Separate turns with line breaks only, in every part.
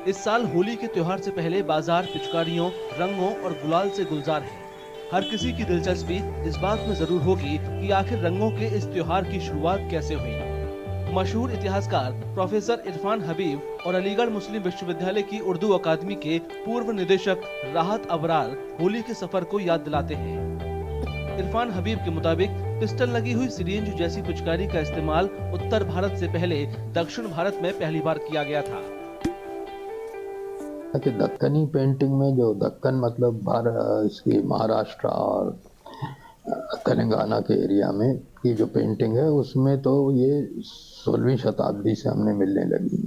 इस साल होली के त्योहार से पहले बाजार पिचकारियों, रंगों और गुलाल से गुलजार है। हर किसी की दिलचस्पी इस बात में जरूर होगी कि आखिर रंगों के इस त्योहार की शुरुआत कैसे हुई। मशहूर इतिहासकार प्रोफेसर इरफान हबीब और अलीगढ़ मुस्लिम विश्वविद्यालय की उर्दू अकादमी के पूर्व निदेशक राहत अबरार होली के सफर को याद दिलाते हैं। इरफान हबीब के मुताबिक पिस्टल लगी हुई सिरिंज जैसी पिचकारी का इस्तेमाल उत्तर भारत से पहले दक्षिण भारत में पहली बार किया गया था।
कि दक्कनी पेंटिंग में जो दक्कन मतलब इसकी महाराष्ट्र और तेलंगाना के एरिया में की जो पेंटिंग है उसमें तो ये 16वीं शताब्दी से हमने मिलने लगी,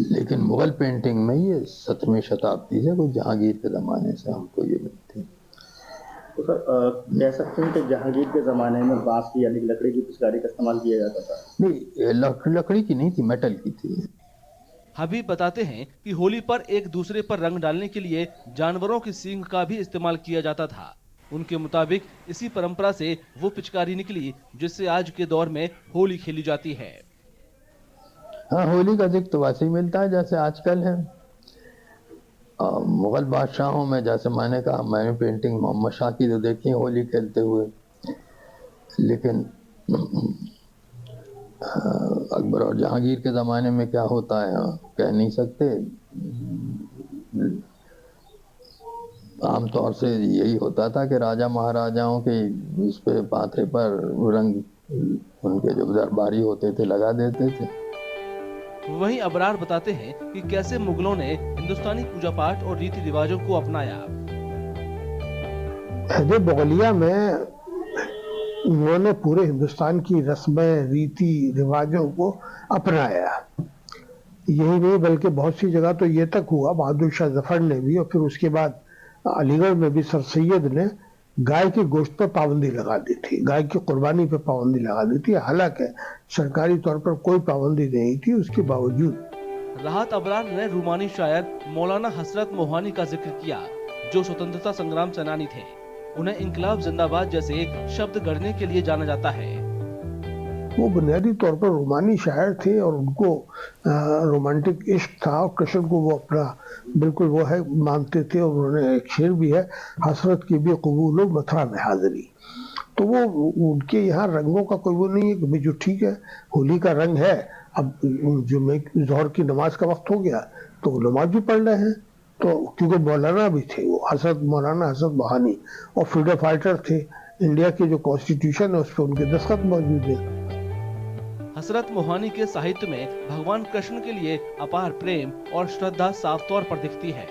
लेकिन मुगल पेंटिंग में ये 17वीं शताब्दी से, कुछ जहांगीर के ज़माने से हमको ये मिलती है।
तो सर कह सकते हैं कि जहांगीर के ज़माने में बांस की यानी लकड़ी की पिचकारी का इस्तेमाल किया जाता था?
नहीं, लकड़ी की नहीं थी, मेटल की थी।
हबीब बताते हैं कि होली पर एक दूसरे पर रंग डालने के लिए जानवरों की सींग का भी इस्तेमाल किया जाता था। उनके मुताबिक इसी परंपरा से वो पिचकारी निकली जिससे आज के दौर में होली खेली जाती है।
हाँ, होली का जिक्र तो वैसे ही मिलता है जैसे आजकल है। मुगल बादशाहों में जैसे मैंने कहा, मैंने पेंटिंग मोहम्मद शाह की तो देखी है होली खेलते हुए, लेकिन अकबर और जहांगीर के ज़माने में क्या होता है कह नहीं सकते। आमतौर से यही होता था कि राजा महाराजाओं के इस पे पाथरे पर रंग उनके जो दरबारी होते थे लगा देते थे।
वहीं अबरार बताते हैं कि कैसे मुगलों ने हिंदुस्तानी पूजा पाठ और रीति रिवाजों को अपनाया।
मुगलिया में उन्होंने पूरे हिंदुस्तान की रस्में, रीति रिवाजों को अपनाया। यही नहीं बल्कि बहुत सी जगह तो ये तक हुआ, बहादुर शाह जफर ने भी और फिर उसके बाद अलीगढ़ में भी सर सैयद ने गाय के गोश्त पर पाबंदी लगा दी थी, गाय की कुर्बानी पर पाबंदी लगा दी थी। हालांकि सरकारी तौर पर कोई पाबंदी नहीं थी, उसके बावजूद।
राहत अबरार ने रूमानी शायर मौलाना हसरत मोहानी का जिक्र किया, जो स्वतंत्रता संग्राम सेनानी थे। उन्हें इंकलाब जिंदाबाद जैसे शब्द गढ़ने के लिए जाना जाता है।
वो बुनियादी तौर पर रोमानी शायर थे और उनको रोमांटिक इश्क था और कृष्ण को वो अपना बिल्कुल वो है मानते थे। और उन्होंने एक शेर भी है, हसरत की भी कबूल मथुरा में हाजिरी। तो वो उनके यहाँ रंगों का कोई वो नहीं है कि भाई जो ठीक है होली का रंग है, अब जो मैं जोहर की नमाज का वक्त हो गया तो नमाज भी पढ़ रहे हैं। तो क्योंकि मौलाना भी थे वो मौलाना हसरत मोहानी और फ्रीडम फाइटर थे, इंडिया की जो कॉन्स्टिट्यूशन है उस पर उनके दस्तखत मौजूद है।
हसरत मोहानी के साहित्य में भगवान कृष्ण के लिए अपार प्रेम और श्रद्धा साफ तौर पर दिखती है।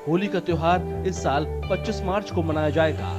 होली का त्योहार इस साल 25 मार्च को मनाया जाएगा।